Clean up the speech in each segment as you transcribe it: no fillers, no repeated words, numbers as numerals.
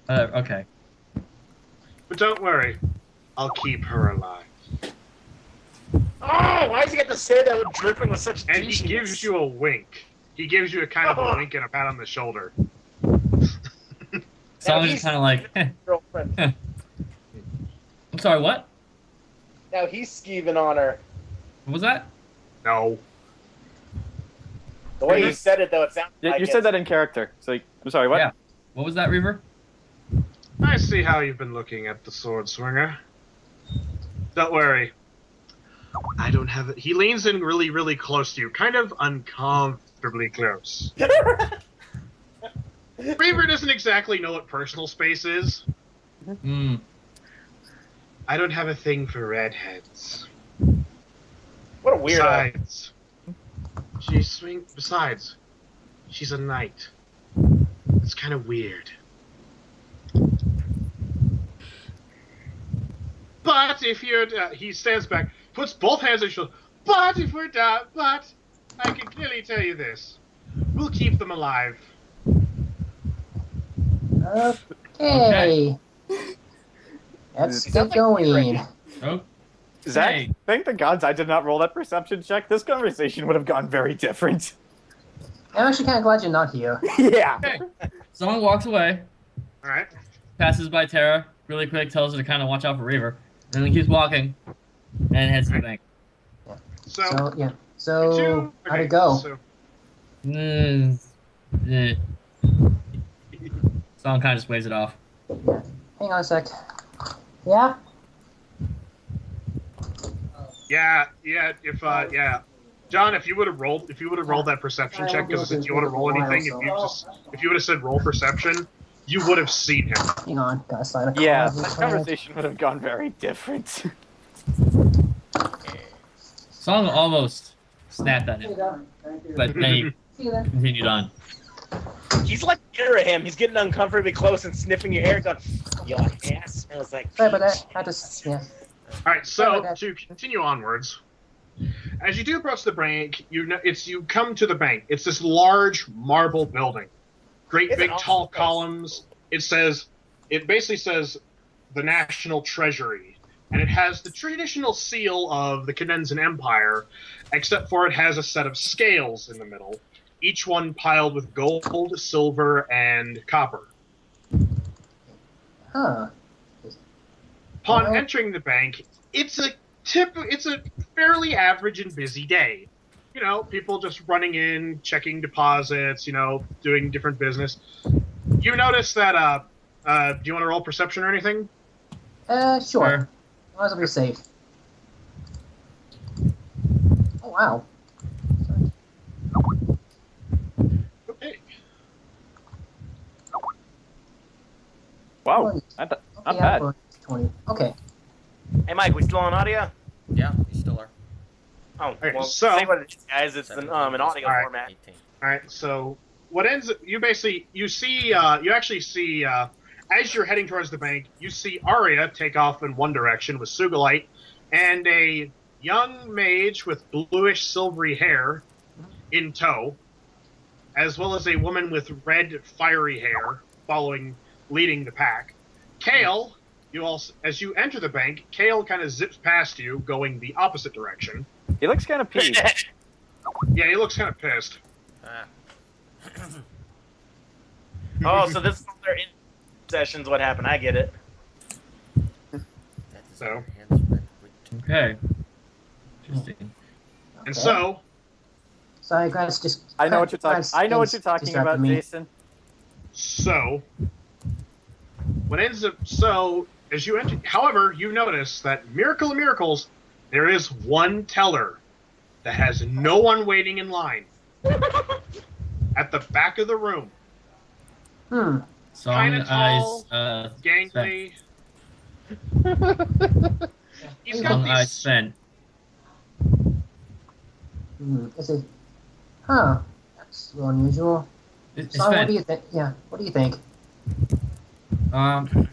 Okay. But don't worry, I'll keep her alive. Oh, why does he get to say that with dripping with such And he douchiness? gives you a wink. He gives you a kind of a wink and a pat on the shoulder. So Now I'm he's just kind of like, girlfriend. I'm sorry, what? Now he's skeeving on her. What was that? No. The way you said it, though, it sounded like You said that in character. So, I'm sorry, what? Yeah. What was that, Reaver? I see how you've been looking at the sword swinger. Don't worry. I don't have it. He leans in really, really close to you, kind of uncomfortably close. Reaver doesn't exactly know what personal space is. Hmm. I don't have a thing for redheads. What a weirdo. Besides, she's a knight. It's kind of weird. But if you're, he stands back, puts both hands on his shoulder. But if we're down, but I can clearly tell you this: we'll keep them alive. Okay. Let's get going. Oh. Zach, Hey. thank the gods I did not roll that perception check. This conversation would have gone very different. I'm actually kind of glad you're not here. Yeah. Okay. Someone walks away, All right. passes by Tara really quick, tells her to kind of watch out for Reaver, and then keeps walking, and heads to the bank. So, So, yeah. did So, you- how'd okay, it go? So, Eh. Someone kind of just waves it off. Yeah. Hang on a sec. Yeah? yeah. If John, if you would have rolled that perception check, because since you want to roll anything, if you would have said roll perception, you would have seen him. Hang on. Gotta slide a Yeah, card real that quick. conversation would have gone very different. Song almost snapped at him, but then he See you there. continued on. He's like near him. He's getting uncomfortably close and sniffing your hair, going, "Your ass smells like." Sorry about that. I just, yeah. All right. So Okay. to continue onwards, as you do approach the bank, you come to the bank. It's this large marble building, great It's big an awesome tall place. columns. It basically says the National Treasury, and it has the traditional seal of the Cadenzen Empire, except for it has a set of scales in the middle, each one piled with gold, silver, and copper. Huh. Upon Oh. entering the bank, it's a fairly average and busy day. You know, people just running in, checking deposits, doing different business. You notice that, do you want to roll perception or anything? Sure. Might as well be safe. Oh, wow. Sorry. Okay. Wow, not Okay, bad. 20. Okay. Hey, Mike, we still on audio? Yeah, you still are. Oh, Okay, well, so- say what it is, guys. It's an audio All right. format. 18. All right. So what ends? You actually see as you're heading towards the bank, you see Aria take off in one direction with Sugilite, and a young mage with bluish silvery hair in tow, as well as a woman with red fiery hair leading the pack. Kale, as you enter the bank, Kale kind of zips past you, going the opposite direction. He looks kind of peeved. Yeah, he looks kind of pissed. Ah. Oh, so this is their in sessions. What happened? I get it. That is So. our hands red with Okay. Interesting. And Okay. so, Sorry, guys, just... I know what you're talking. guys, I know what things you're talking distracted about, me. Jayson. As you enter, however, you notice that miracle of miracles, there is one teller that has no one waiting in line at the back of the room. Song Kinda tall, eyes, Gangly. He's got Song eyes, these. Svent. Is it... Huh. That's a little unusual. It's Sorry, what do Svent. you think? Yeah, what do you think?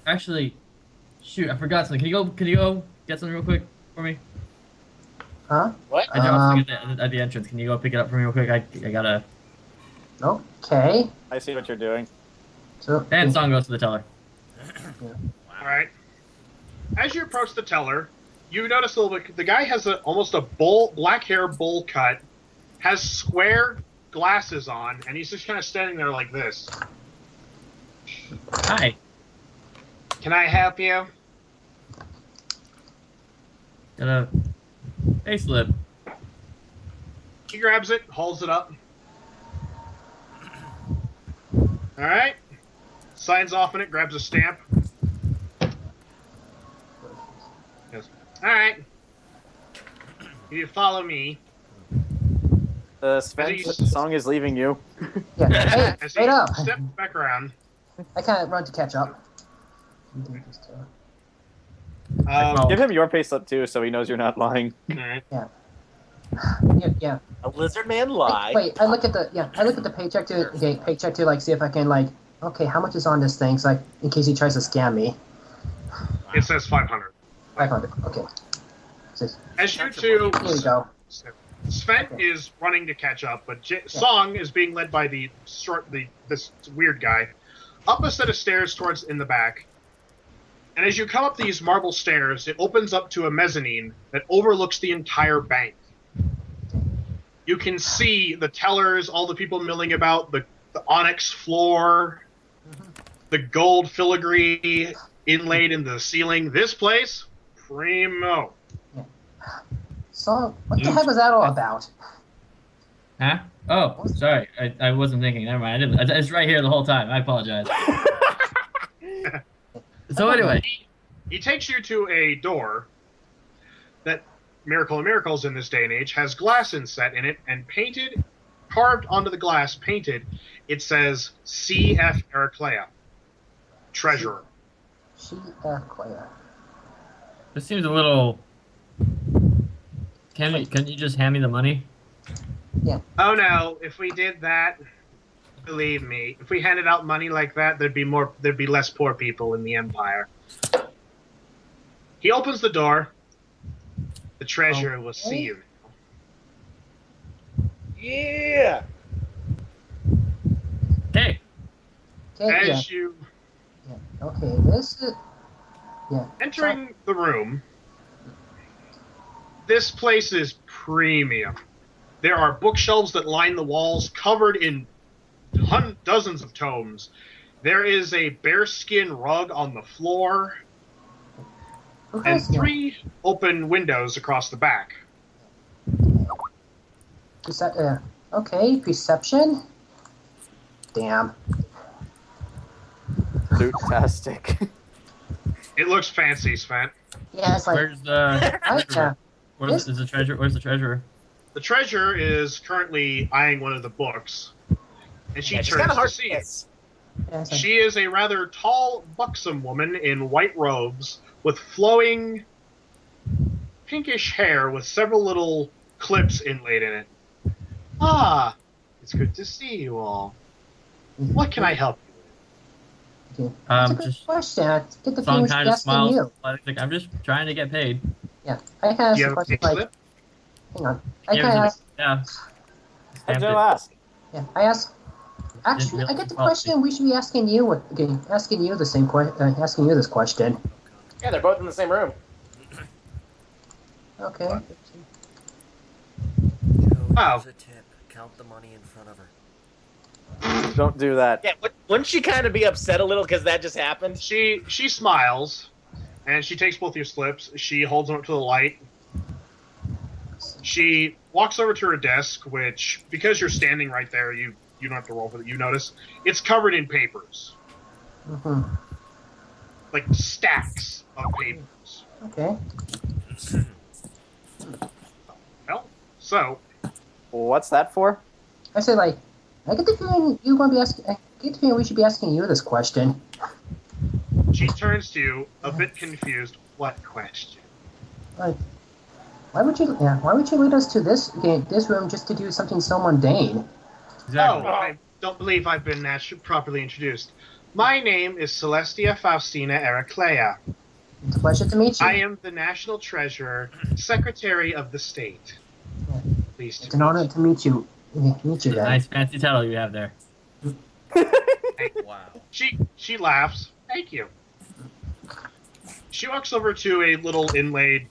Actually, shoot, I forgot something. Can you go get something real quick for me? Huh? What? I dropped something at the entrance. Can you go pick it up for me real quick? I gotta... Okay. I see what you're doing. So, And Song goes to the teller. All right. As you approach the teller, you notice a little bit. The guy has almost a black hair bowl cut, has square glasses on, and he's just kind of standing there like this. Hi. Can I help you? Got a payslip. He grabs it, holds it up. All right. Signs off on it, grabs a stamp. Yes. All right. You follow me. Svent's song is leaving you. Yeah. Hey, As straight up. he steps back around. I kind of run to catch up. Give him your payslip too, so he knows you're not lying. All right. Yeah. A lizard man lie. Wait, I look at the paycheck to like see if I can like, okay, how much is on this thing? So like, in case he tries to scam me. It says 500. 500. Okay. As you two, Here we go. Svent is running to catch up, but Song is being led by this weird guy up a set of stairs towards in the back. And as you come up these marble stairs, it opens up to a mezzanine that overlooks the entire bank. You can see the tellers, all the people milling about, the onyx floor, the gold filigree inlaid in the ceiling. This place, primo. So, what the heck was that all about? Huh? Oh, sorry. I wasn't thinking. Never mind. I didn't. It's right here the whole time. I apologize. So anyway. He takes you to a door that, Miracle of Miracles in this day and age, has glass inset in it, and carved onto the glass, it says C.F. Heraclea, Treasurer. Claire. This seems a little. Can you just hand me the money? Yeah. Oh no, if we did that, believe me, if we handed out money like that, there'd be less poor people in the Empire. He opens the door. The treasurer will see you. Yeah. Hey. Okay, As you Okay, this is... Yeah. entering the room, this place is premium. There are bookshelves that line the walls, covered in dozens of tomes. There is a bearskin rug on the floor, and 3 open windows across the back. Okay, perception? Damn. Fantastic. It looks fancy, Svent. Yeah, it's like... Where's the treasurer? Where's the treasurer? Where's the treasurer? The treasurer is currently eyeing one of the books, and she She's turns got a to hard see. Yeah, it's like She is a rather tall, buxom woman in white robes with flowing pinkish hair with several little clips inlaid in it. Ah, it's good to see you all. What can I help you with? okay. That's a good Just question. I get the Song feeling kind she's of asking smiles. you. Like I'm just trying to get paid. Yeah, I kind of Do you asked the have a question pay like... slip? Hang on. I Yeah, kind of asked... yeah. How'd Stamped you it. ask? Yeah, I asked... Actually, I get the question we should be asking you asking you the same asking you this question. Yeah, they're both in the same room. Okay. Joe, Wow. here's a tip. Count the money in front of her. Don't do that. Yeah, wouldn't she kind of be upset a little because that just happened? She smiles, and she takes both your slips. She holds them up to the light. She walks over to her desk, which, because you're standing right there, you don't have to roll for it. You notice it's covered in papers, Mm-hmm. like stacks of papers. Okay. Well, so What's that for? I said like, I get the feeling you're going to be asking. I get the feeling we should be asking you this question. she turns to you, a bit confused. What question? Like, why would you? Yeah, why would you lead us to this room just to do something so mundane? Exactly. Oh, I don't believe I've been properly introduced. My name is Celestia Faustina Heraclea. It's a pleasure to meet you. I am the National Treasurer, Secretary of the State. Yeah. Pleased It's to an meet honor you. to meet you. Meet you, It's a guys. nice fancy title you have there. Wow. She laughs. Thank you. She walks over to a little inlaid,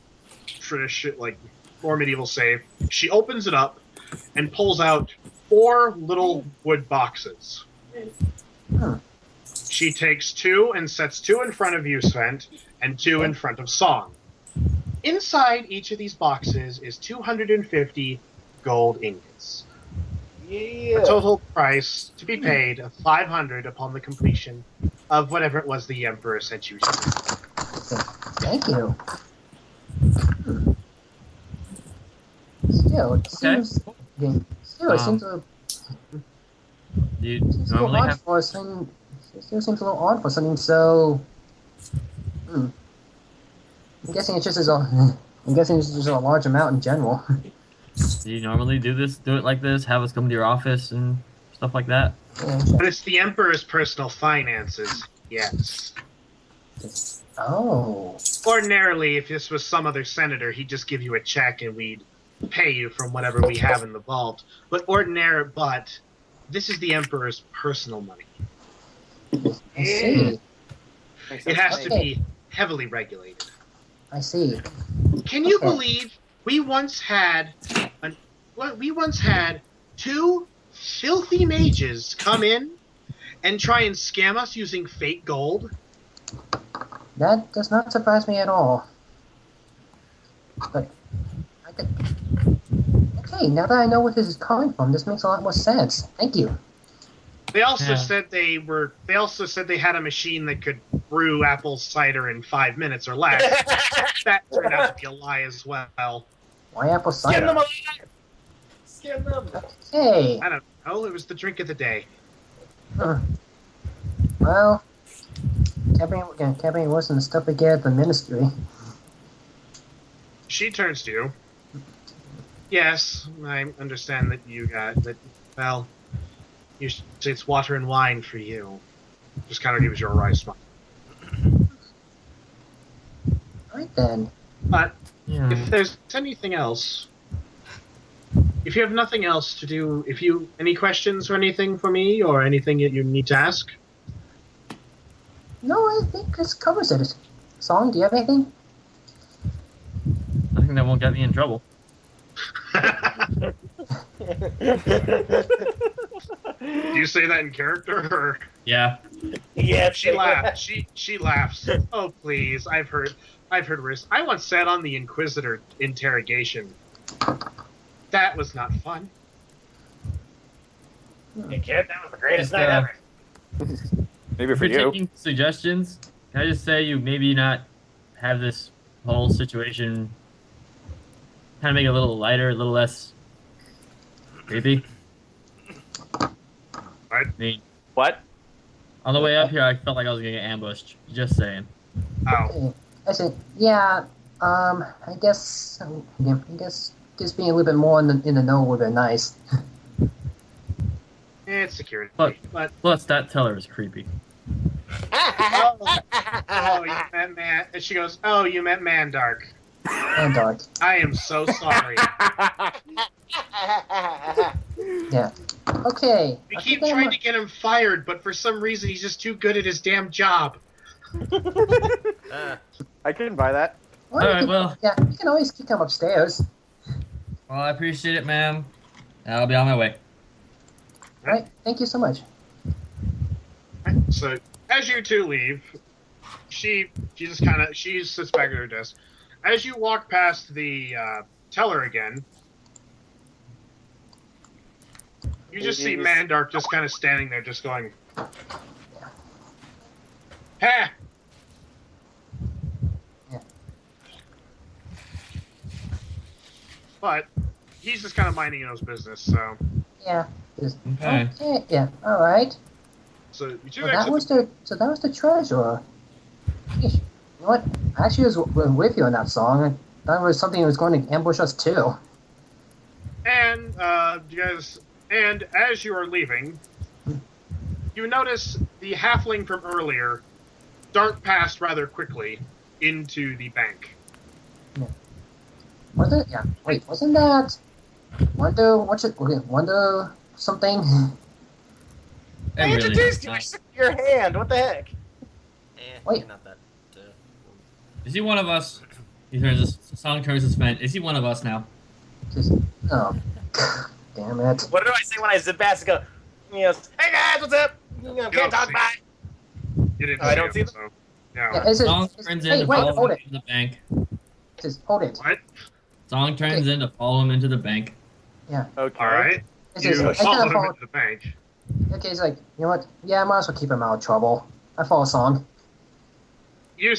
tradition, like more medieval safe. She opens it up and pulls out 4 little wood boxes. Hmm. She takes 2 and sets 2 in front of you, Svent, and 2 in front of Song. Inside each of these boxes is 250 gold ingots. Yeah. A total price to be paid of 500 upon the completion of whatever it was the Emperor sent you to. Thank you. Hmm. Still, it seems. Okay. Still, it seems a You seems a little normally odd have. for something. It still seems a little odd for something so. Hmm. I'm guessing it's just as a. I'm guessing it's just a large amount in general. Do you normally do it like this? Have us come to your office and stuff like that? Yeah, But it's the Emperor's personal finances, yes. oh. Ordinarily, if this was some other senator, he'd just give you a check and we'd pay you from whatever we have in the vault. But this is the Emperor's personal money. I see. It has to be heavily regulated. I see. Can you Okay. believe we once had 2 filthy mages come in and try and scam us using fake gold? That does not surprise me at all. But I think. Okay, now that I know where this is coming from, this makes a lot more sense. Thank you. They also Yeah. said they also said they had a machine that could brew apple cider in 5 minutes or less. That turned out to be a lie as well. Why apple Skin cider? them alive! Skin them! Okay. I don't know. It was the drink of the day. Huh. Well, can't be worse than the stuff we get at the ministry. She turns to you. Yes, I understand that you got that. Well, you should say it's water and wine for you. Just kind of gives you a wry smile. Alright then. But Yeah. if there's anything else, if you have nothing else to do, any questions or anything for me or anything that you need to ask? No, I think this covers it. Song, do you have anything? Nothing that won't get me in trouble. Do you say that in character or? Yeah. Yeah, She laughs. She laughs. Oh please, I've heard worse. I once sat on the Inquisitor interrogation. That was not fun. Hey kid, that was the greatest Just, night ever. Maybe If for you're you. taking suggestions, can I just say you maybe not have this whole situation kind of make it a little lighter, a little less creepy? Right. I mean, What? on the way up here, I felt like I was gonna get ambushed. Just saying. Oh, I said, yeah, I guess just being a little bit more in the know would be nice. it's security. But- But Plus, that teller is creepy. oh, you met Man. And she goes, "Oh, you met Mandark. And dark. I am so sorry. Yeah. Okay. We I keep think trying to get him fired, but for some reason he's just too good at his damn job." I can buy that. Well, Alright, well. Yeah, you can always kick him upstairs. Well, I appreciate it, ma'am. I'll be on my way. Alright, thank you so much. So as you two leave, she sits back at her desk. As you walk past the teller again, you just see Mandark just kind of standing there, just going, "Ha!" Yeah. But he's just kind of minding his business. So, Yeah. Just, Okay. okay. Yeah. All right. so you two So that exit. was the treasurer. Yeesh. You know what? I actually was with you on that song. I thought it was something that was going to ambush us too. And you guys, and as you are leaving, you notice the halfling from earlier dart past rather quickly into the bank. Was it? Yeah. Wait, wasn't that? Wonder something? I It really introduced you. not. I shook your hand. What the heck? Eh, Wait. you're not that. Is he one of us? He turns his song turns to Svent. Is he one of us now? Just, oh, damn it. What do I say when I zip past and go? He goes, "Hey guys, what's up? Can't talk bye." You didn't Oh, I don't see him, them? so. Yeah, No. is it, Song turns in hey, to wait, follow hold him it. into the bank. Just hold it. What? Song turns in to follow him into the bank. Yeah. Okay. All right. It's You just, I follow kind of him follow. into the bank. Okay, it's like, you know what? Yeah, I might as well keep him out of trouble. I follow song. You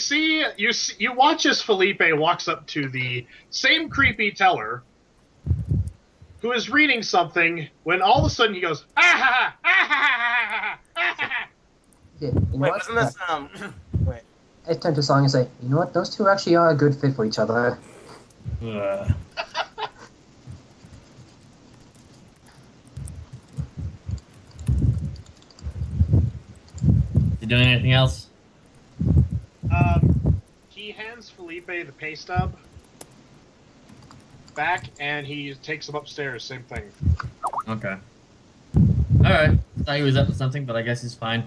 watch as Phelipe walks up to the same creepy teller who is reading something when all of a sudden he goes, ah ha ha, ah ha ha ha ha ha. Yeah, you know Wait, what? wasn't this Wait. I turn to song and say, you know what? Those two actually are a good fit for each other. Ugh. You doing anything else? He hands Phelipe the pay stub back, and he takes him upstairs. Same thing. Okay. Alright. Thought he was up to something, but I guess he's fine.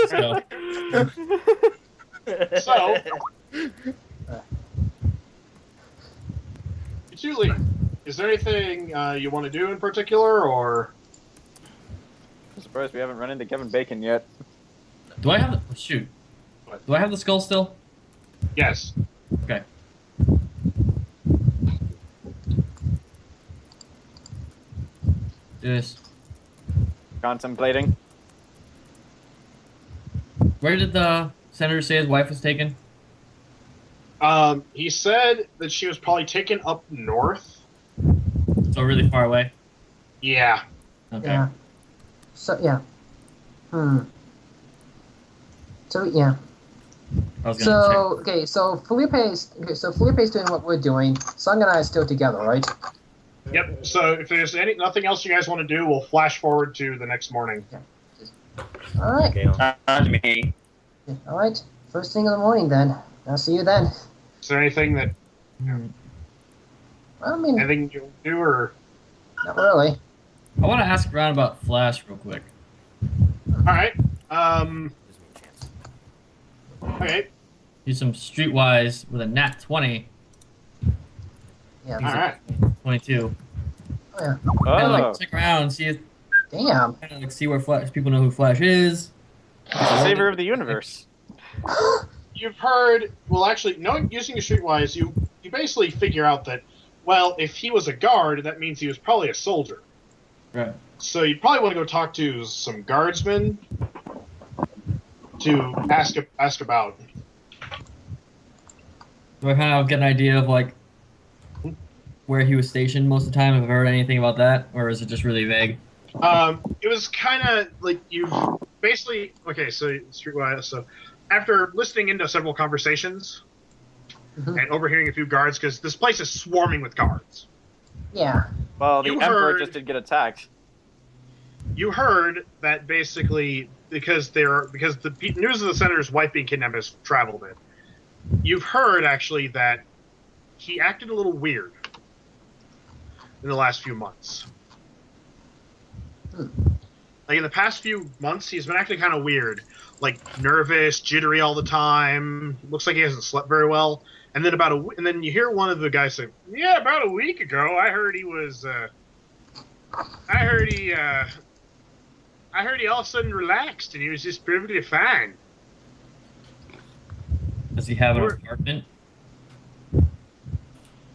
So, So, Julie, is there anything you want to do in particular, or? I'm surprised we haven't run into Kevin Bacon yet. do I have the... Shoot. What? Do I have the skull still? Yes. Okay. Do this. Contemplating. Where did the senator say his wife was taken? He said that she was probably taken up north. So really far away? Yeah. Okay. Yeah. So, yeah. So, yeah. I was gonna So, okay, so Felipe's doing what we're doing. Sung and I are still together, right? Yep. So if there's nothing else you guys want to do, we'll flash forward to the next morning. Alright. Okay. Me. Alright. First thing in the morning then. I'll see you then. Is there anything that check. I mean, anything you do, or not really. I want to ask around about Flash real quick. all right? Gives me a chance. Okay. Do some streetwise with a nat 20. Yeah. All right. 22. Oh, yeah. Kind of Oh. like check around, see if, Damn. kind of like see where Flash people know who Flash is. He's the savior of the universe. You've heard. Well, actually, using your streetwise, you basically figure out that, well, if he was a guard, that means he was probably a soldier. Right. So you probably want to go talk to some guardsmen to ask about. Do I kind of get an idea of like where he was stationed most of the time? Have I heard anything about that, or is it just really vague? It was kind of like you've basically okay. So streetwise. So after listening into several conversations Mhm. and overhearing a few guards, because this place is swarming with guards. Yeah. Well, the You Emperor heard- just did get attacked. You heard that basically because the news of the senator's wife being kidnapped has traveled in. You've heard actually that he acted a little weird in the last few months. Like in the past few months, he's been acting kind of weird, like nervous, jittery all the time. Looks like he hasn't slept very well. And then and then you hear one of the guys say, "Yeah, about a week ago, I heard he was. I heard he all of a sudden relaxed and he was just perfectly fine." Does he have an Or- apartment?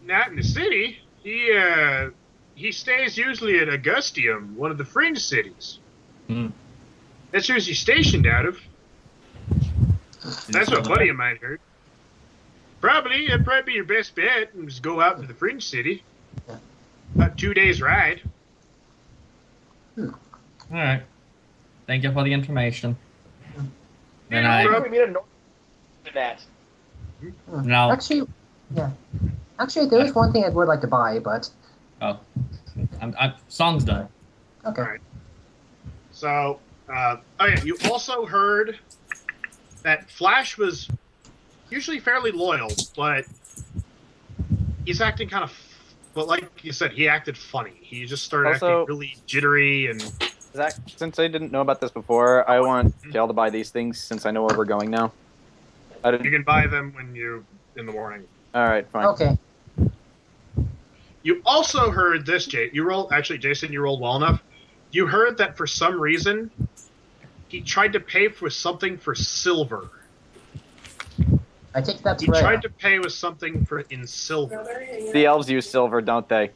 Not in the city. He stays usually at Augustium, one of the fringe cities. Hmm. That's where he's stationed out of. That's what a buddy of mine heard. That'd probably be your best bet, and just go out to the fringe city. About 2 days ride. All right. Thank you for the information. Then Yeah, I no We meet a north than that. now. Actually, yeah. Actually, there is one thing I would like to buy, but Oh, song's done. okay. Alright. So, you also heard that Flash was usually fairly loyal, but he's acting kind of. But like you said, he acted funny. He just started Also- acting really jittery and. Zach, since I didn't know about this before, I want Kale to buy these things since I know where we're going now. I You didn't. can buy them when you in the morning. All right, fine. Okay. You also heard this, Jayson, you rolled well enough. You heard that for some reason he tried to pay for something for silver. I take that's He rare. tried to pay with something in silver. The elves use silver, don't they?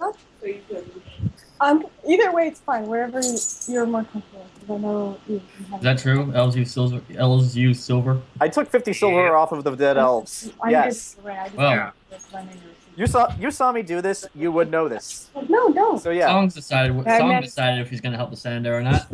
Either way, it's fine. Wherever you're more comfortable. 'Cause I know you can have Is that true? Elves use silver. Elves use silver. I took 50 silver off of the dead elves. I'm Yes. good. I just Well. Yeah. You saw me do this. You would know this. No, don't. So yeah. Song decided if he's gonna help the senator or not.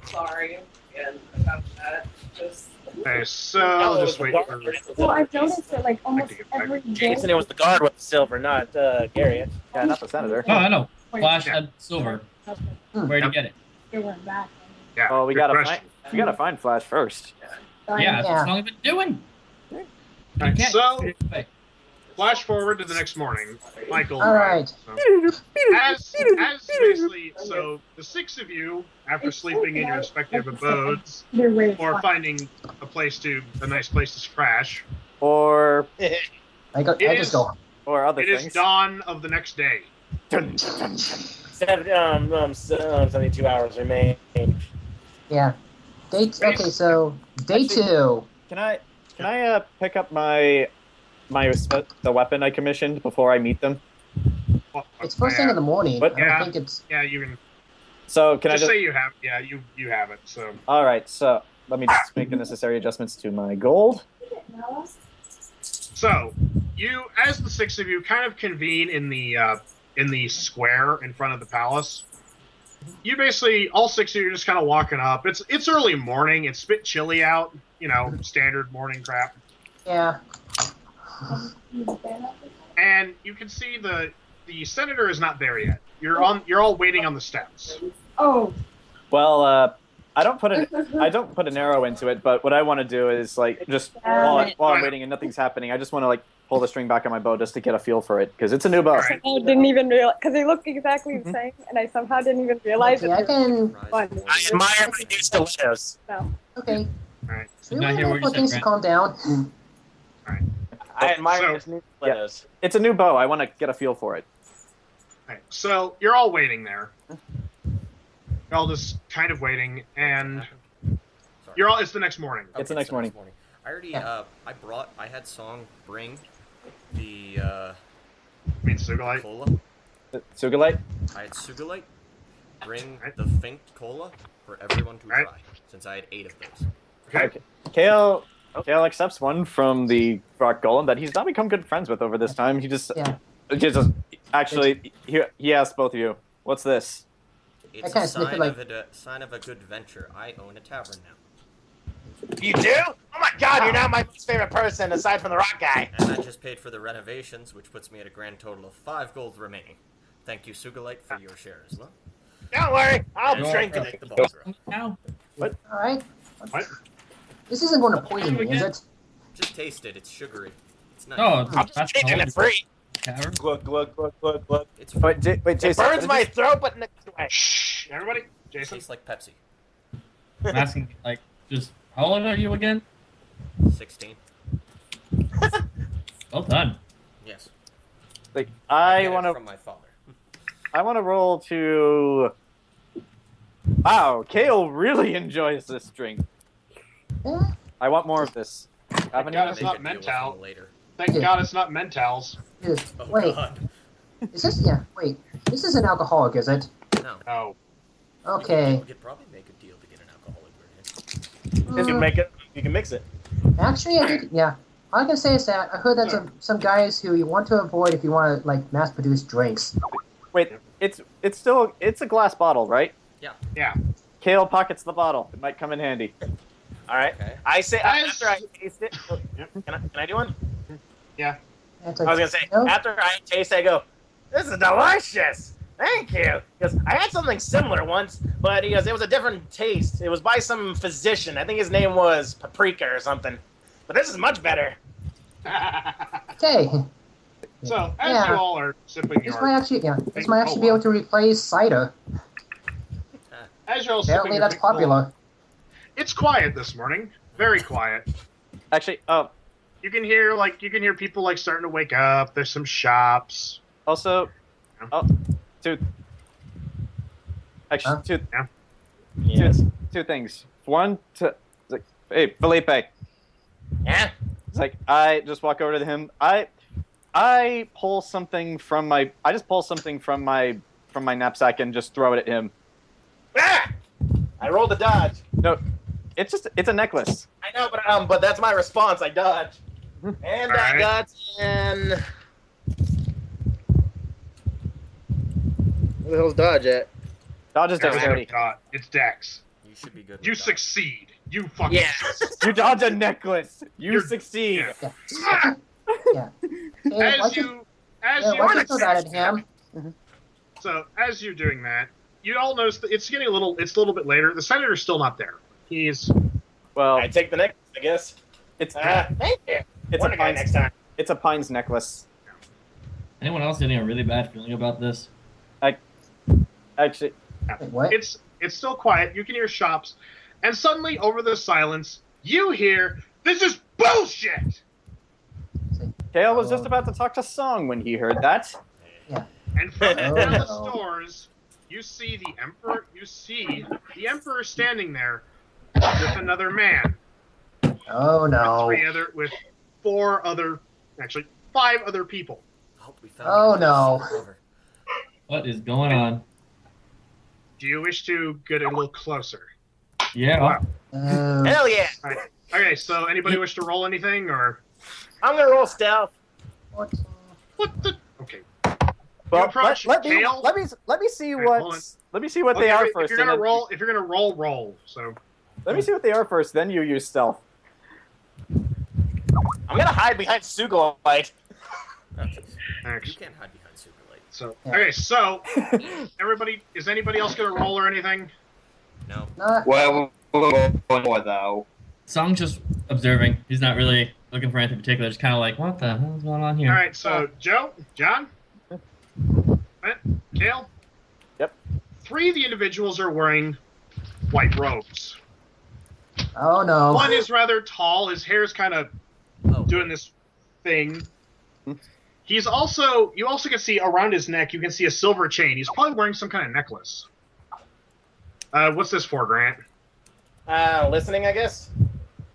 Sorry again about that. Just Okay, so I'll just wait for. Well, I've noticed that like almost every day. Jason, it was the guard with the silver, not Gary. Yeah, not the senator. Oh, I know. Wait, Flash Yeah. had silver. Hmm. Where'd he get it? They weren't back. Yeah. Oh, we good gotta question. find Flash first. Yeah, that's what Song's been doing. Right, can't- so flash forward to the next morning. Michael. All right. As basically, so the six of you, after sleeping in your respective abodes, They're way or fun. finding a nice place to crash, Or I just go. other it is things. dawn of the next day. 72 hours remain. Yeah. Okay, so day 2. Can I pick up the weapon I commissioned before I meet them? It's first thing in the morning. What? I don't Yeah. think it's. Yeah, you can So can just I just say you have. Yeah, you have it. So All right, so let me just make the necessary adjustments to my gold. So, as the six of you, kind of convene in the square in front of the palace. You basically, all six of you, are just kind of walking up. It's early morning. It's a bit chilly out. Standard morning crap. Yeah. And you can see the senator is not there yet. You're all waiting on the steps. Oh. Well, I don't put an arrow into it, but what I want to do is like just while I'm waiting and nothing's happening, I just want to like pull the string back on my bow just to get a feel for it because it's a new bow. Right. I didn't even realize because they look exactly the same, and I somehow didn't even realize Okay, I it. can. Fun. I admire my new stilettos. So, Okay. Right. We Not wait here where for you things said to calm down. I admire So- his new stilettos. It's a new bow. I want to get a feel for it. Right. So you're all waiting there. You're all just kind of waiting, and Sorry. it's the next morning. It's the next morning. I already Yeah. I had Song bring the I mean, Sugilite. cola. Sugilite? I had Sugilite bring Right. the Fink cola for everyone to Right. try, since I had 8 of those. Okay. Kale accepts one from the rock golem that he's not become good friends with over this time. He just actually he asked both of you, "What's this?" It's kinda a sniff it sign, like- sign of a good venture. I own a tavern now. You do? Oh my god, you're now my most favorite person aside from the rock guy. And I just paid for the renovations, which puts me at a grand total of 5 gold remaining. Thank you, Sugilite, for your share as well. Don't worry, I'll And drink I'll it. take the balls around. Now. All right. What? This isn't going to poison me, is it? Just taste it. It's sugary. It's nice. Oh, I'm just taking it free. Tavern. Glug, glug, glug, glug, glug. It's Wait, It Jason. burns my throat, but next way. Shh, everybody. It Jason. tastes like Pepsi. I'm asking, like, just how old are you again? 16. Well done. Yes. Like, I I get it want from my father. to roll to. Wow, Kale really enjoys this drink. Yeah. I want more of this. Haven't God, you? it's not Make a deal with mental. him later. Thank Yeah. God it's not Mentals. Oh Wait, God. is this? Yeah. Wait, this is an alcoholic, is it? No. Oh. Okay. We could probably make a deal to get an alcoholic version. You can make it. You can mix it. Actually, I did. Yeah. All I can say is that I heard that some guys who you want to avoid if you want to like mass produce drinks. Wait, it's a glass bottle, right? Yeah. Kale pockets the bottle. It might come in handy. All right. Okay. I say Guys. after I taste it. Yep. Can I do one? It's I was gonna say no? after I taste, it, I go, "This is delicious. Thank you." Because I had something similar once, but he goes, "It was a different taste. It was by some physician. I think his name was Paprika or something. But this is much better." Okay. So, as Yeah. you all are sipping This your, might actually, this might actually be able to replace cider. as you're all sipping Apparently, your that's big bowl, popular. it's quiet this morning. Very quiet. Actually, You can hear people like starting to wake up. There's some shops. also, two. Actually, Huh? Yes. two things. One, like, hey, Phelipe. Yeah. It's like I just walk over to him. I pull something from my. I just pull something from my knapsack and just throw it at him. Ah! I rolled a dodge. No, it's a necklace. I know, but that's my response. I dodge. And I Alright. got in. Where the hell's dodge at? Dodge is It's dexterity. It's Dex. You should be good. You with that. succeed. You fucking. Yeah. You dodge a necklace. You You're- succeed. yeah. Yeah. Yeah. Hey, why As don't- you, as yeah, you, why don't you throw that at him? so as you're doing that, you all notice that it's getting a little bit later. The senator's still not there. He's Well, I take the necklace, I guess. it's Thank you. it's Wonder a guy pines, next time. it's a pines necklace. Anyone else getting a really bad feeling about this? Actually, Wait, what? it's still quiet. You can hear shops, and suddenly over the silence, you hear, "This is bullshit!" Kale was just about to talk to Song when he heard that. And from Oh, one of the no. stores, you see the emperor. You see the emperor standing there with another man. Oh no. With five other people. Oh, we found Oh, it. no. Over. What is going on? Do you wish to get a little closer? Yeah. Wow. Oh, Hell yeah. Okay, so anybody wish to roll anything, or I'm gonna roll stealth. what? what the? Okay. Well, approach let me Kale. let me see Alright, hold on. what let me see what Okay, they are if first. you're and gonna then- roll, roll. So Let me see what they are first. Then you use stealth. I'm gonna hide behind Sugilite. Oh, jeez. You actually, can't hide behind Superlight. so Yeah. okay, so is anybody else gonna roll or anything? No. Not. Well, we're going more though. Song's just observing. He's not really looking for anything particular. Just kind of like, what the hell's going on here? All right, so Joe, John, Svent, Kale. Yep. 3 of the individuals are wearing white robes. Oh no. One is rather tall. His hair's kind of Oh, doing this thing. You also can see around his neck, you can see a silver chain. He's probably wearing some kind of necklace. What's this for, Grant? Listening, I guess.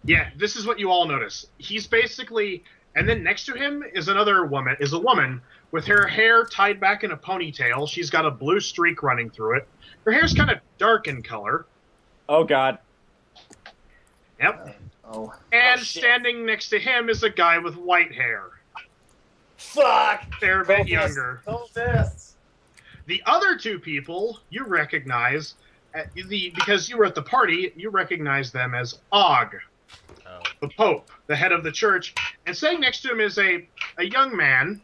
Yeah, this is what you all notice. He's basically, and then next to him is a woman with her hair tied back in a ponytail. She's got a blue streak running through it. Her hair's kind of dark in color. Oh God. Yep. Oh. And shit. standing next to him is a guy with white hair. Fuck. They're a bit younger. Cultists. The other 2 people you recognize, because you were at the party, you recognize them as Og, oh. the Pope, the head of the church. And sitting next to him is a young man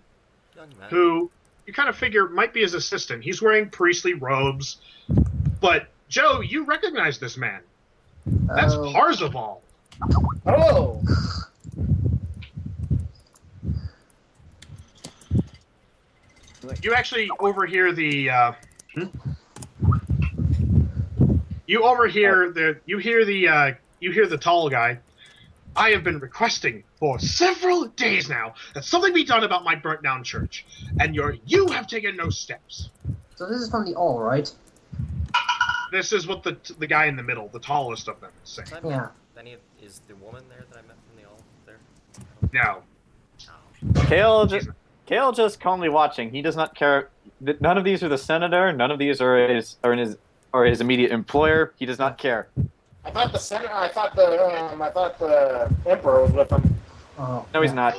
Young man. who you kind of figure might be his assistant. He's wearing priestly robes. But, Joe, you recognize this man. That's Oh. Parzival. Oh. You actually overhear the. You hear the tall guy. I have been requesting for several days now that something be done about my burnt down church, and you have taken no steps. So this is from the all, right? This is what the guy in the middle, the tallest of them, is saying. Did I Yeah. meet is the woman there that I met from the all there? No. Oh. Kale just calmly watching. He does not care. None of these are the senator. None of these are his immediate employer. He does not care. I thought the emperor was with him. Oh. No, he's not.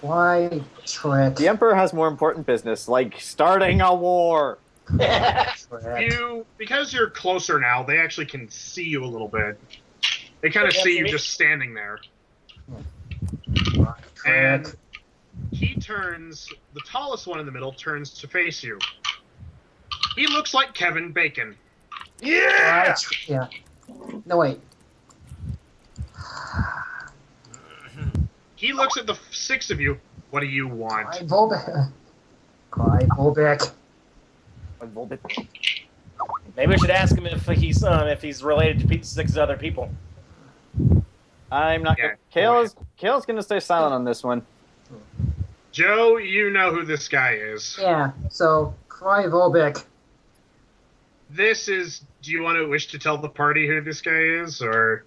Why trick? The emperor has more important business, like starting a war. Trick. Because you're closer now, they actually can see you a little bit. They kind of see you just standing there. And Trick. the tallest one in the middle turns to face you. He looks like Kevin Bacon. Yeah. Yeah. No wait. He looks at the 6 of you. What do you want? Clyde Volbeck. Clyde Volbeck. Maybe we should ask him if he's related to 6 other people. I'm not. Yeah, Kale's gonna stay silent on this one. Joe, you know who this guy is. Yeah, so Kryvobic. This is. Do you want to wish to tell the party who this guy is, or?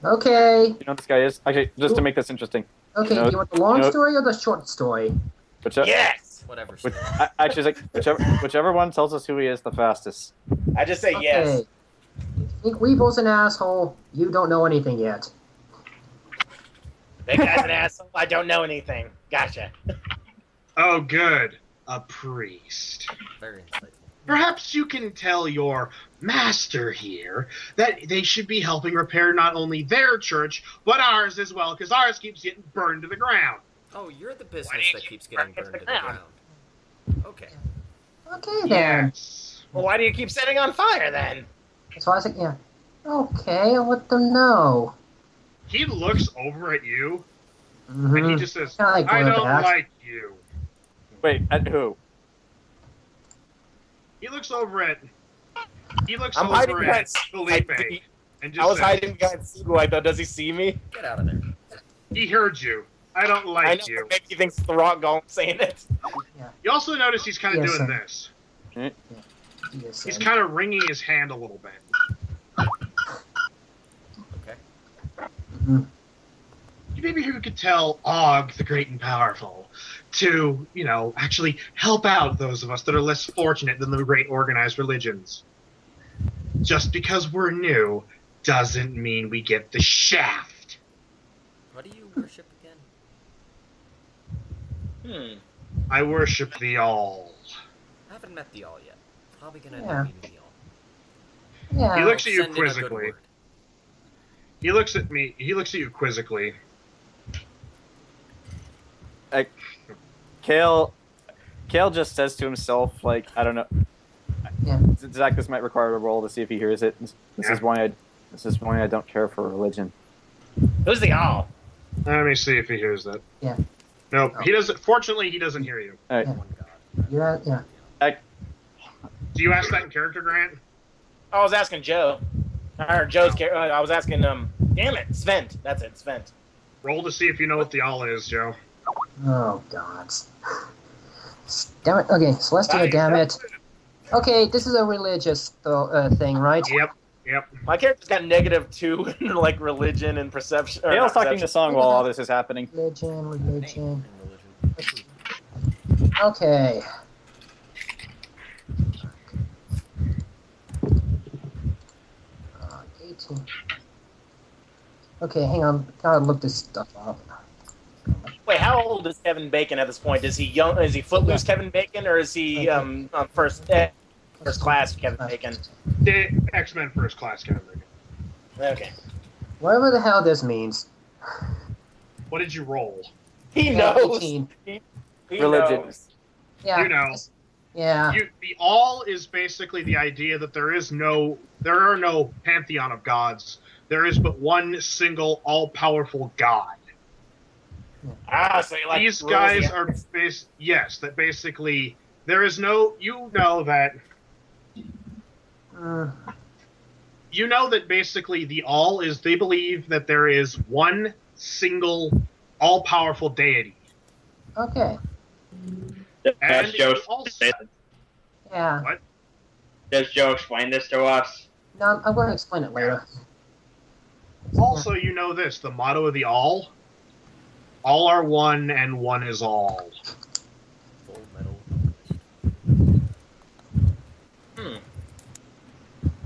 Okay. You know what this guy is? Actually, just to make this interesting. Okay, You know- you want the long you know- story or the short story? Whichever, Yes. Whatever. which, actually, it's like whichever one tells us who he is the fastest. I just say yes. Okay. You think Weevil's an asshole? You don't know anything yet. That guy's an asshole. I don't know anything. Gotcha. Oh, good. A priest. Very insightful. Perhaps you can tell your master here that they should be helping repair not only their church, but ours as well, because ours keeps getting burned to the ground. Oh, you're the Why business do you that keep keeps getting burning burned to the the ground? ground. Okay. Okay then. Yes. Well, why do you keep setting on fire then? That's why I said, yeah. Okay, I'll let them know. He looks over at you, Mm-hmm. and he just says, Kinda like I don't Warlock. like you. Wait, at who? He looks over at I'm hiding over behind at Phelipe, and just I was says, hiding behind Sugilite, though. Does he see me? Get out of there. he heard you. I don't I like know, you. but maybe he thinks it's the rock golem saying it. You also notice he's kind of Yes, doing sir. this. Yes, He's and- kind of wringing his hand a little bit. Okay. Mhm. Maybe who could tell Og, the great and powerful, to, actually help out those of us that are less fortunate than the great organized religions. Just because we're new doesn't mean we get the shaft. What do you worship again? I worship the all. I haven't met the all yet. Probably gonna end Yeah. up meeting the all. Yeah. He looks at you Send in a good quizzically. word. He looks at me. He looks at you quizzically. Kale just says to himself, like, I don't know. Yeah. Zach, this might require a roll to see if he hears it. This is why I don't care for religion. Who's the all? Let me see if he hears that. Yeah. Nope, Oh. he doesn't. Fortunately, he doesn't hear you. All right. Yeah. One god. Yeah. Do you ask that in character, Grant? I was asking Joe. Or Joe's character. I was asking, damn it, Svent. That's it, Svent. Roll to see if you know what the all is, Joe. Oh, God. Damn it. Okay, Celestia, Nice. damn it. Okay, this is a religious thing, right? Yep. My character's got -2 in, like, religion and perception. or Kale's not talking to perception. song while all this is happening. Religion. Name and religion. Okay. 18. Okay, hang on. Gotta look this stuff up. Wait, how old is Kevin Bacon at this point? Is he young? Is he footloose Kevin Bacon, or is he first class Kevin Bacon? The X-Men First Class Kevin Bacon. Okay. Whatever the hell this means. What did you roll? He knows. 18. He Religion. knows. Yeah. You know. Yeah. The all is basically the idea that there are no pantheon of gods. There is but one single all-powerful god. Ah, so you like These rules guys the- are that basically there is no, that basically the all is, they believe that there is one single all-powerful deity. Okay. And Joe also, Yeah. What? Does Joe explain this to us? No, I'm going to explain it later. also, this, the motto of the all are one and one is all. Full metal.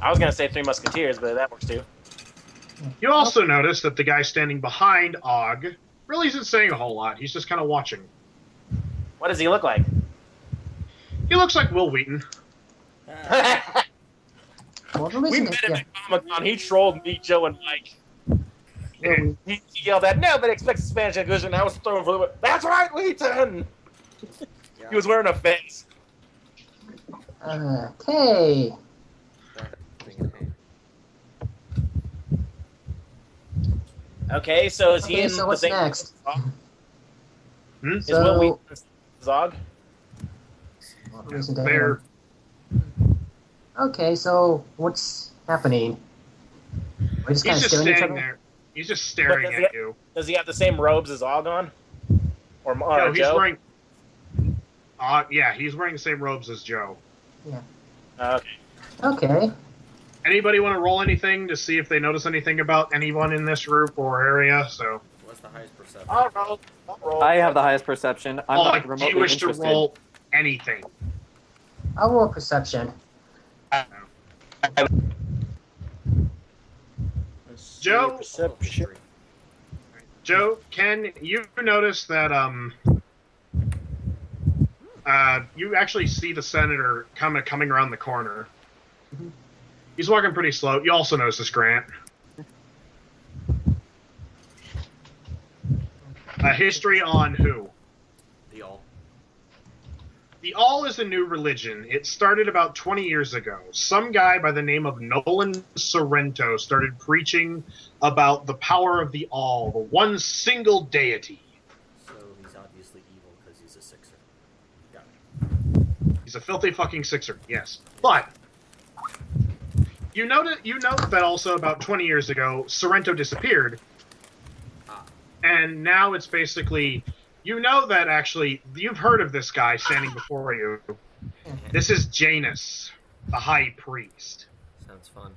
I was gonna say Three Musketeers, but that works too. You also notice that the guy standing behind Og really isn't saying a whole lot. He's just kind of watching. What does he look like? He looks like Will Wheaton. Well, the We reason met him yeah. at Comic-Con. He trolled me, Joe, and Mike. He yelled at, nobody expects a Spanish English, and I was throwing for the... That's right, Wheaton! He was wearing a fence. Okay. Okay, so is he Okay, in so the what's same... next? Is So- Will Wheaton Zog? They're Okay, so what's happening? We're just kind He's of just staring at each standing other. there. He's just staring But at you. Does he have the same robes as Algon? Or No, he's Joe? wearing. Yeah, he's wearing the same robes as Joe. Okay. Okay. Anybody want to roll anything to see if they notice anything about anyone in this group or area? So. What's the highest perception? I'll roll. I have the highest perception. I'm not Do remotely you wish to interested. roll anything? I'll roll perception. Joe? Perception. Joe, Ken, you notice that you actually see the senator coming around the corner. He's walking pretty slow. You also notice this, Grant. History on who? The all. The All is a new religion. It started about 20 years ago. Some guy by the name of Nolan Sorrento started preaching about the power of the All, the one single deity. So he's obviously evil because he's a sixer. Got it. He's a filthy fucking sixer, yes. But you note that also about 20 years ago, Sorrento disappeared. And now it's basically, you know that actually, you've heard of this guy standing before you. This is Janus, the high priest. Sounds fun.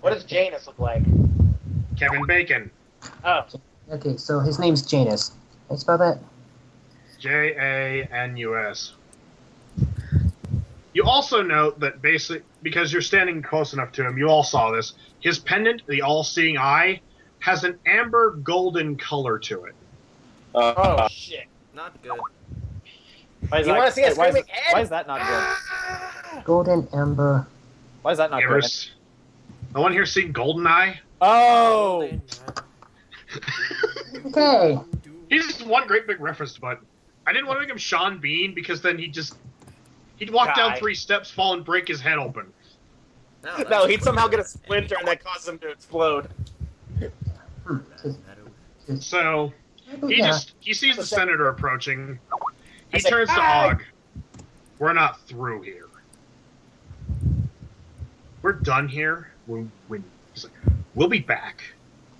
What does Janus look like? Kevin Bacon. Oh, Okay, so his name's Janus. How you spell that? Janus. You also note that because you're standing close enough to him, you all saw this. His pendant, the all-seeing eye, has an amber golden color to it. oh shit. Not good. Why is You that- want to see a why is- screaming head? Why is that not good? Golden Amber. Why is that not Ever good? no one here seen Golden Eye? Oh! Okay. He's just one great big reference, but I didn't want to make him Sean Bean because then he'd walk down Die. 3 steps, fall, and break his head open. No, he'd somehow get a splinter and that causes him to explode. So Yeah. he sees the senator approaching. He I say, turns to "Hi." Og. We're not through here. We're done here. He's like, we'll be back,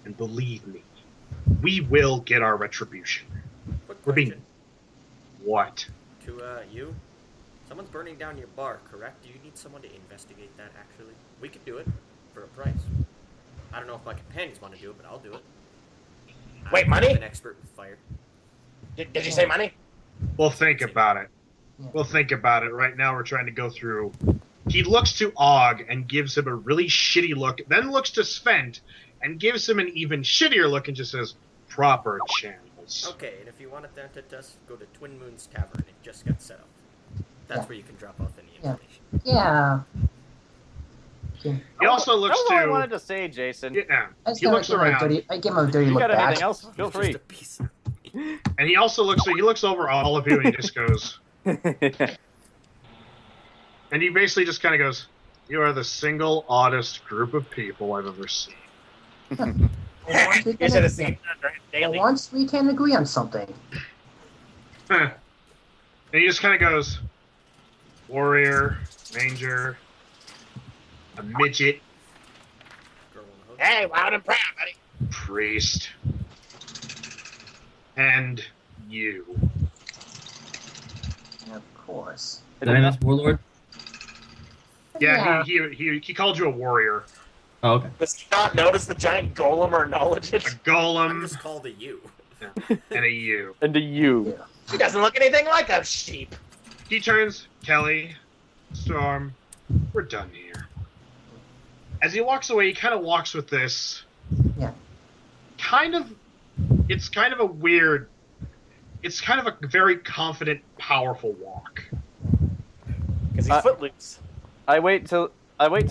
and believe me, we will get our retribution. Quick We're being question what? to you. Someone's burning down your bar, correct? Do you need someone to investigate that, actually? We could do it for a price. I don't know if my companions want to do it, but I'll do it. Wait, I'm money? an expert with fire. Did you say money? We'll think about it. We'll think about it. Right now, we're trying to go through. He looks to Og and gives him a really shitty look, then looks to Svent and gives him an even shittier look and just says, proper channels. Okay, and if you want to test, go to Twin Moons Tavern. It just got set up. That's where you can drop off any information. Yeah. Okay. He also looks That's all I to. wanted to say, Jason. Yeah, I just he looks around. I give him a dirty You look got back. anything else? Feel free. Just a piece of meat. And he also looks over all of you and he just goes, and he basically just kind of goes, you are the single oddest group of people I've ever seen. Once we You can- should have seen that right? For Daily. once we can agree on something. Huh. And he just kind of goes, warrior, ranger, a midget, Girl in the hood. Hey, loud and proud, buddy. priest, and you. Of course. Diamond Warlord? Yeah, he called you a warrior. Oh, okay. Does he not notice the giant golem or acknowledge A it? I'm golem just called a you. and a you. And to you. He doesn't look anything like a sheep. He turns, Kelly, Storm, we're done here. As he walks away, he kind of walks with this. Yeah. It's kind of a weird. It's kind of a very confident, powerful walk. Because he's footloose. I wait till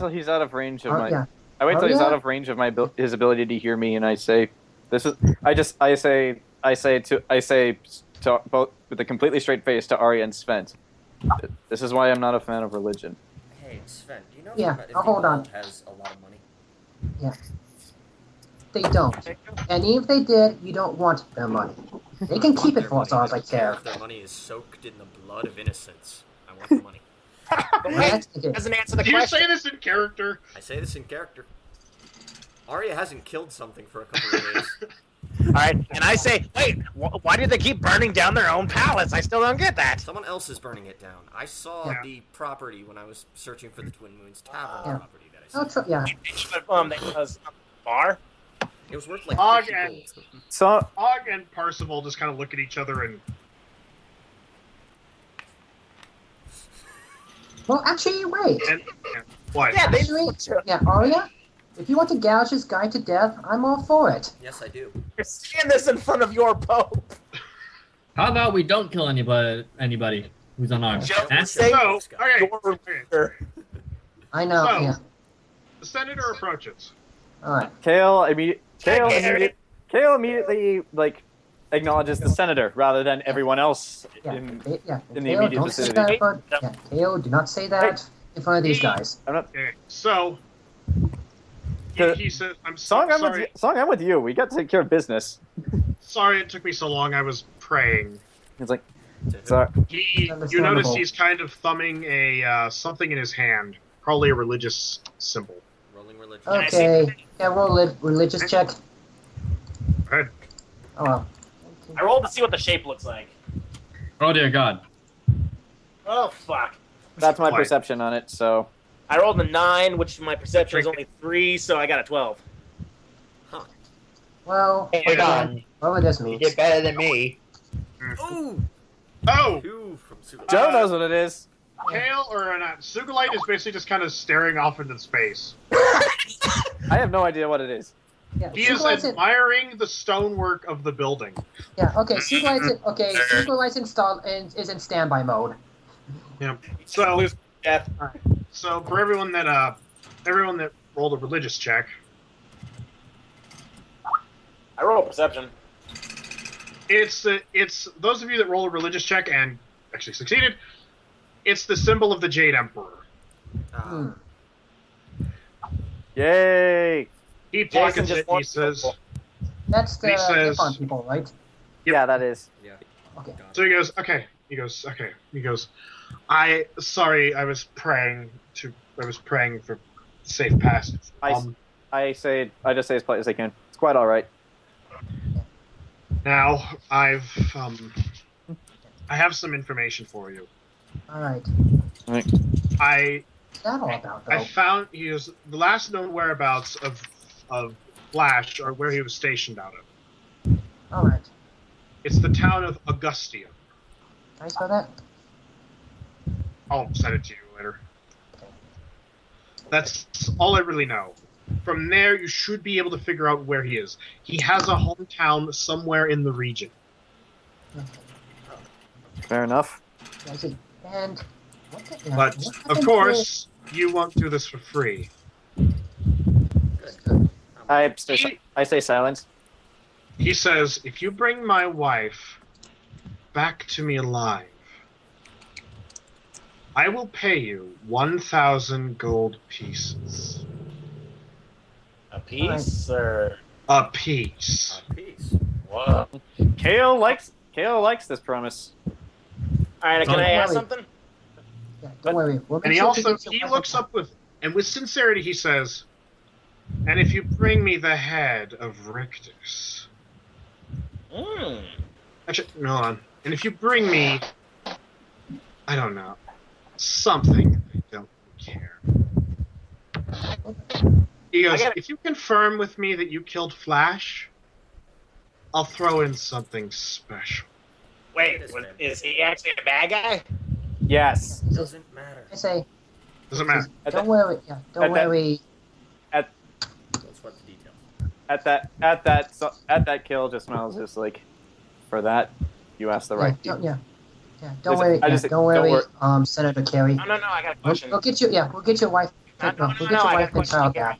he's out of range of my. Yeah. I wait till he's Aria? out of range of his ability to hear me, and I say, "This is." I say to both with a completely straight face to Aria and Svent. This is why I'm not a fan of religion. Hey, Sven, do you know Yeah, if the hold on. world has a lot of money? They don't. And even if they did, you don't want their money. They can keep it Their for as long as I money. care. Their money is soaked in the blood of innocence. I want the money. What? Okay. Doesn't answer the Do you question. say this in character? I say this in character. Arya hasn't killed something for a couple of days. All right, and I say, wait, why do they keep burning down their own palace? I still don't get that. Someone else is burning it down. I saw Yeah. the property when I was searching for the Twin Moons Tavern Yeah. property that I Oh, saw. yeah. That was bar. It was worth like Og 50 and gold. So Og and Parsival just kind of look at each other and Well, actually, wait. what? Yeah, they. Actually, yeah, Aria, if you want to gouge this guy to death, I'm all for it. Yes, I do. You're saying this in front of your pope. How about we don't kill anybody who's unarmed? Just Huh? say So, okay, your leader. I know, So- yeah. the senator approaches. Alright. Kale immediately like acknowledges the senator rather than everyone else Yeah, in yeah. in the Kale, immediate don't say vicinity. that, but, yeah, Kale, do not say that in front of these guys. I'm not. Okay, so The- he says, "I'm Song, I'm sorry. with you. Song, I'm with you. We got to take care of business. Sorry it took me so long. I was praying." It's like, sorry. You Understandable. notice he's kind of thumbing a something in his hand, probably a religious symbol. Rolling religion. Okay. Yeah, roll a religious check. Go ahead. Oh, well. I rolled to see what the shape looks like. Oh dear God. Oh fuck! That's my Quiet. perception on it. So I rolled a 9, which my perception is only 3, so I got a 12. Well, Hold again, on. whatever this You means. did better than me. Ooh! Oh, 2 from Sugilite. Joe knows what it is. Kale or not? Sugilite is basically just kind of staring off into space. I have no idea what it is. Yeah, He is Sugilite's in, admiring the stonework of the building. yeah, okay, Sugilite's installed and is in standby mode. So, Death. so for everyone that rolled a religious check, I rolled perception. it's those of you that roll a religious check and actually succeeded. It's the symbol of the Jade Emperor. Hmm. Yay! He Jayson pockets just it. He wants says. That's the He says- Nippon people, right? Yeah, that is. Yeah. Okay. Got So he goes, okay. He goes, okay. He goes, I was praying for safe passage. I just say as polite as I can. It's quite all right. Now I have some information for you. Alright. I What's that all about, I though? found he was the last known whereabouts of Flash or where he was stationed out of. Alright. It's the town of Augustia. Can I spell that? I'll send it to you later. That's all I really know. From there, you should be able to figure out where he is. He has a hometown somewhere in the region. Okay. Fair enough. I see. And what the, yeah, But, what of happened course, you won't do this for free. to- I say silence. He says, if you bring my wife back to me alive, I will pay you 1,000 gold pieces. A piece or A piece. Peace. whoa? Kale likes this promise. All right, can Don't I ask worry. something? Yeah, don't worry. We'll And make he sure also, to get your he wife looks back. up with sincerity, he says, and if you bring me the head of Rictus. Hmm. Actually, no, hold on. And if you bring me, I don't know, something, I don't care. He goes, if you confirm with me that you killed Flash, I'll throw in something special. Wait, is he actually a bad guy? Yes. Doesn't matter. I say, Doesn't matter. don't worry. Yeah, don't at that- worry. Don't sweat the details. At that kill, just smiles just like, for that, you asked the right Yeah, people. don't Listen, worry. I Yeah, just- don't don't worry. wor- Senator Carey. No, I got a We'll, question. we'll get you. Yeah, we'll get your wife. No, We'll I get your got a wife and question, child Gary. back.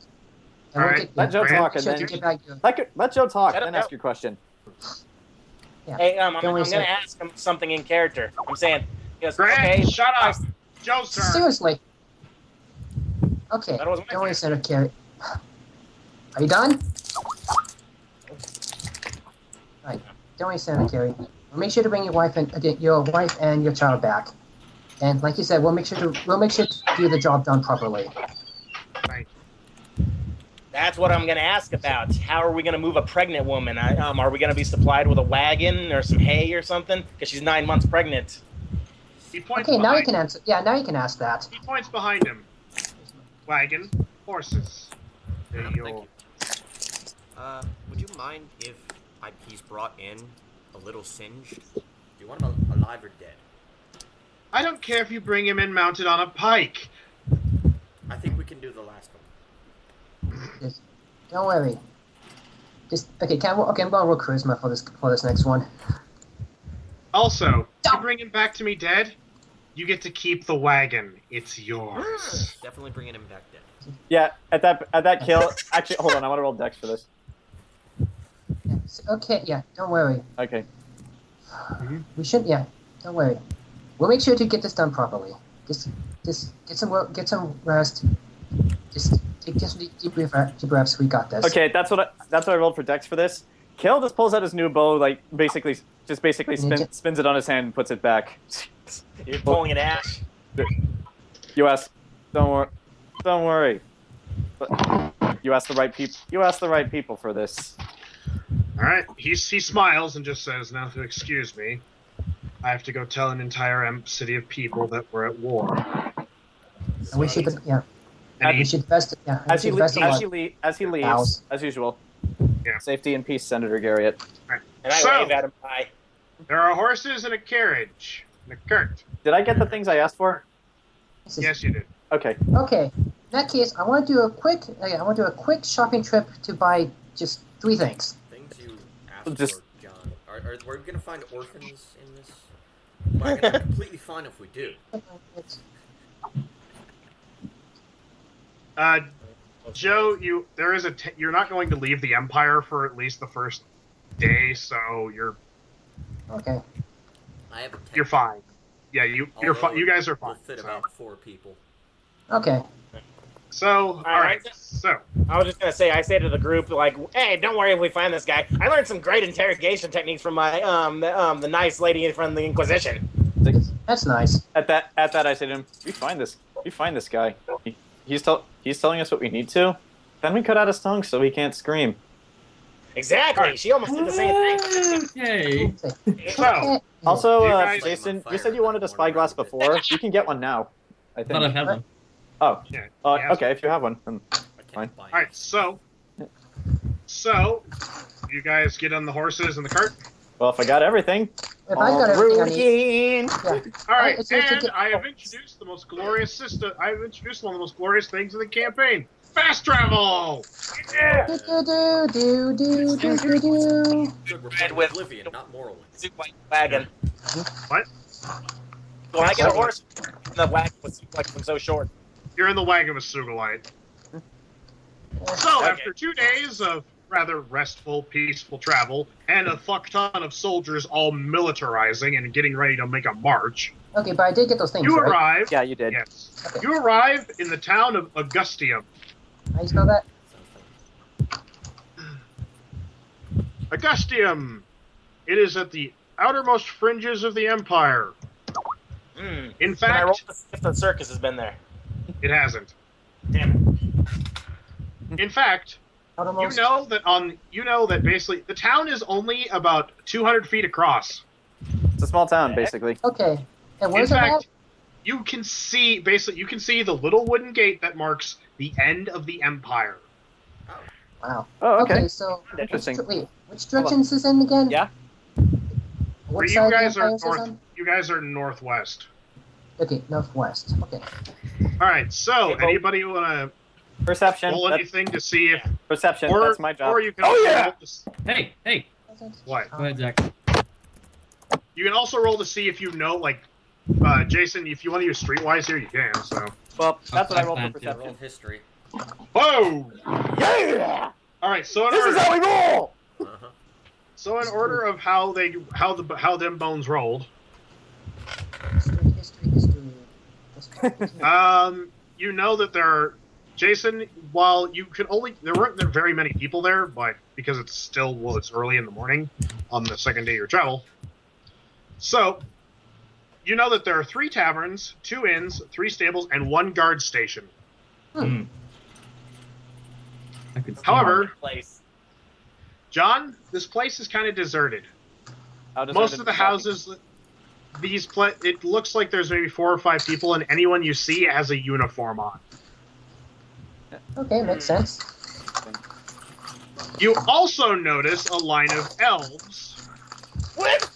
And we'll Alright. get, Let Joe Grant, talk and sure to then get back your, let Joe talk, Shut then up, ask your question. yeah. Hey, I'm Don't worry, going to sir. ask him something in character. I'm saying, he goes, Grant, okay, shut up! Joe's turn. Seriously. Okay. That was my Don't worry, turn. Senator Carey. Are you done? Right. Don't worry, Senator Carey. We'll make sure to bring your wife and your child back. And like you said, we'll make sure to do the job done properly. Right. That's what I'm going to ask about. How are we going to move a pregnant woman? Are we going to be supplied with a wagon or some hay or something? Because she's 9 months pregnant. He points Okay, now you behind can answer. Yeah, now you can ask that. He points behind him. Wagon, horses. There you Thank go. you. Would you mind if he's brought in a little singed? Do you want him alive or dead? I don't care if you bring him in mounted on a pike. I think we can do the last one. Just, don't worry. Just okay. I'm gonna roll charisma for this next one. Also, you bring him back to me dead, you get to keep the wagon. It's yours. Definitely bringing him back dead. Yeah, at that kill. Actually, hold on. I want to roll dex for this. Okay, yeah. Don't worry. Okay. We should. Yeah. Don't worry. We'll make sure to get this done properly. Just get some rest. Just take deep breaths. We got this. Okay, that's what I rolled for dex for this. Kale just pulls out his new bow, like basically spins it on his hand and puts it back. You're pulling an ash. US, don't worry. But you asked the right people. You asked the right people for this. All right. He smiles and just says, "Now, to excuse me, I have to go tell an entire city of people that we're at war." And we should. Yeah. And We should best. Yeah. As he leaves, Bows. as usual. Yeah. Safety and peace, Senator Garriott. And I So- wave at him. Bye. There are horses and a carriage and a cart. Did I get the things I asked for? Yes, you did. Okay. Okay. In that case, I want to do a quick shopping trip to buy just 3 things. Things you asked Just- for, John. Are we gonna find orphans in this? Well, I'm gonna be completely fine if we do. Joe, you're not going to leave the Empire for at least the first day, so you're Okay. I have a tent. you're fine. Yeah, you're fine. You guys are We'll fine. fit So, about 4 people. Okay. all right. So I was just gonna say, I say to the group, like, "Hey, don't worry if we find this guy. I learned some great interrogation techniques from my the nice lady from the Inquisition." That's nice. At that, I said to him, "We find this guy. He's telling us what we need to. Then we cut out his tongue so he can't scream." Exactly. She almost did the same thing. Okay. So, Also, You guys- Jason, you said you wanted a spyglass before. You can get one now. I Thought I think. had one. Oh, yeah. yeah. okay. If you have one, then I Fine. can't buy All right. So you guys get on the horses and the cart. well, if I got everything, If I got everything I need. Ruin. Yeah. All right, It's just to and get- I have introduced the most glorious system. I have introduced one of the most glorious things in the campaign: fast travel. Yeah. Do do do do do do do. Good, we're Red playing with- Oblivion, not Morrowind. Soup white wagon. What? When I get a horse, the wagon was like so short. You're in the wagon with Sugilite. So after 2 days of rather restful, peaceful travel, and a fuck ton of soldiers all militarizing and getting ready to make a march, Okay, but I did get those things, you right? arrive. yeah, you did. Yes. Okay. You arrive in the town of Augustium. How you spell that? Sounds fun. Augustium. It is at the outermost fringes of the empire. Mm. In Can I roll fact, to see if the circus has been there? it hasn't. Damn In fact, Outermost? you know that basically the town is only about 200 feet across. It's a small town, basically. Okay. And In where's it fact, at? you can see the little wooden gate that marks the end of the empire. Wow. Oh, okay. So Interesting. which direction is this in again? Yeah. What Where you side of the guys are empire is this north. on? You guys are northwest. Okay, northwest. Okay. All right. So, Okay, well- anybody want to Perception. roll That's, anything to see if, perception. or That's my job. or you can Oh, also yeah! roll to, Hey, what? go ahead, Zach. You can also roll to see if you know, like, Jason. If you want to use Streetwise here, you can. So. Well, that's what I rolled for Excellent. Yeah, perception. roll history. Whoa! Yeah! All right. So in This order, is how we roll! Uh-huh. so in order of how them bones rolled, History. you know that there are, Jason, while you could only, there weren't very many people there, but because it's early in the morning on the second day of your travel. So, you know that there are 3 taverns, 2 inns, 3 stables, and 1 guard station. I could see However, Place. John, this place is kind of deserted. How does Most that of the affect- houses, it looks like there's maybe 4 or 5 people, and anyone you see has a uniform on. Okay, makes sense. You also notice a line of elves What?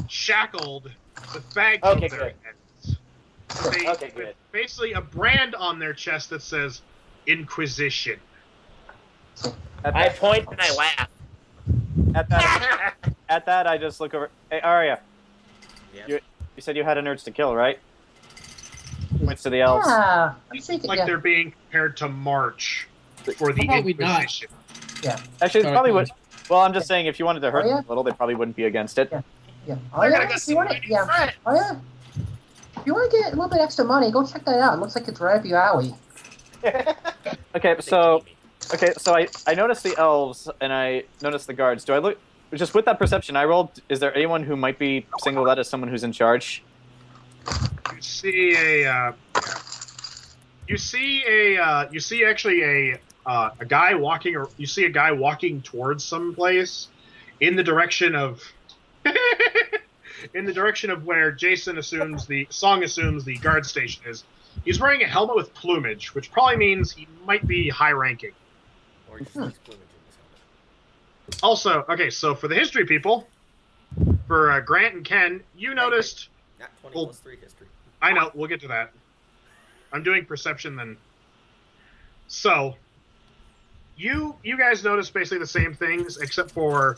shackled with bags Okay, of their good. heads. They, Okay, good. with basically a brand on their chest that says Inquisition. I point and I laugh. At that, I just look over. Hey, Aria, Yes. you said you had an urge to kill, right? Points to the elves. Yeah, I'm It's thinking. like Yeah. they're being prepared to march for the How about we not? Inquisition. Actually, it Sorry, probably go would. Well, I'm just saying, if you wanted to hurt Oh, yeah? them a little, they probably wouldn't be against it. Yeah. Yeah. Oh They're yeah. gonna go If see you want my to, new yeah. friend. Oh yeah. If you want to get a little bit extra money, go check that out. It looks like it's right up your alley. Okay, so I noticed the elves and I noticed the guards. Do I look just with that perception I rolled? Is there anyone who might be singled out as someone who's in charge? You see you see actually a guy walking, or you see a guy walking towards some place in the direction of in the direction of where Jayson assumes the guard station is. He's wearing a helmet with plumage, which probably means he might be high ranking. Or just use plumage in this helmet. Also, okay, so for the history people, for Grant and Ken, you noticed. Not 20 Well- plus 3 history. I know, we'll get to that. I'm doing perception then. So, you guys notice basically the same things, except for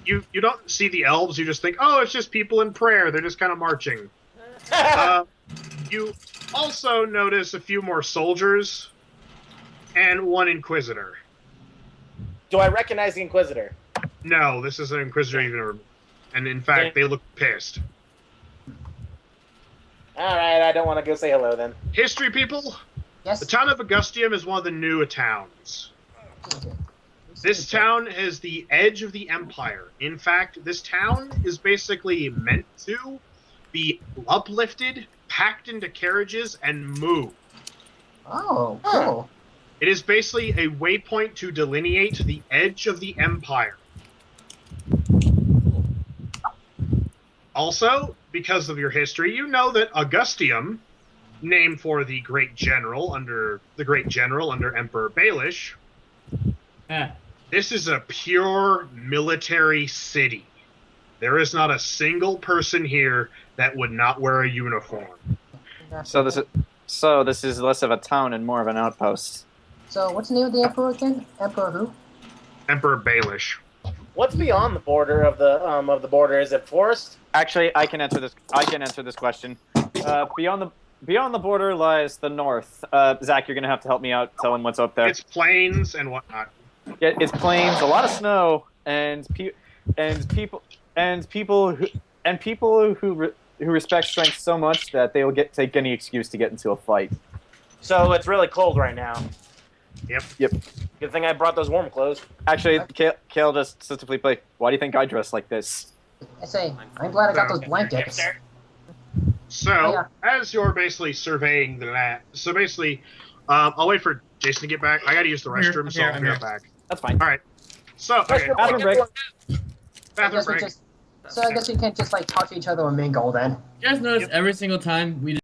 you don't see the elves. You just think, oh, it's just people in prayer. They're just kind of marching. You also notice a few more soldiers and 1 inquisitor. Do I recognize the Inquisitor? No, this is an inquisitor even, and in fact, they look pissed. Alright, I don't want to go say hello then. History people, Yes. the town of Augustium is one of the newer towns. This town is the edge of the empire. In fact, this town is basically meant to be uplifted, packed into carriages, and moved. Oh, cool. It is basically a waypoint to delineate the edge of the empire. Also, because of your history, you know that Augustium, named for the great general under Emperor Baelish, Ah, this is a pure military city. There is not a single person here that would not wear a uniform. So this is less of a town and more of an outpost. So what's the name of the emperor again? Emperor who? Emperor Baelish. What's beyond the border of the border? Is it forest? Actually, I can answer this question. Beyond the border lies the north. Zach, you're gonna have to help me out. Tell him what's up there. It's plains and whatnot. Yeah, it's plains, a lot of snow, and people who respect strength so much that they will take any excuse to get into a fight. So it's really cold right now. Yep. Good thing I brought those warm clothes. Actually, Kale just says to Phelipe, "Why do you think I dress like this?" I say, I'm glad I got those blankets. So, as you're basically surveying the land, so basically, I'll wait for Jayson to get back. I gotta use the restroom, so I'll be right back. That's fine. All right. So, okay, Bathroom break. bathroom break. So I guess we can't just like talk to each other or mingle then. you guys notice every single time we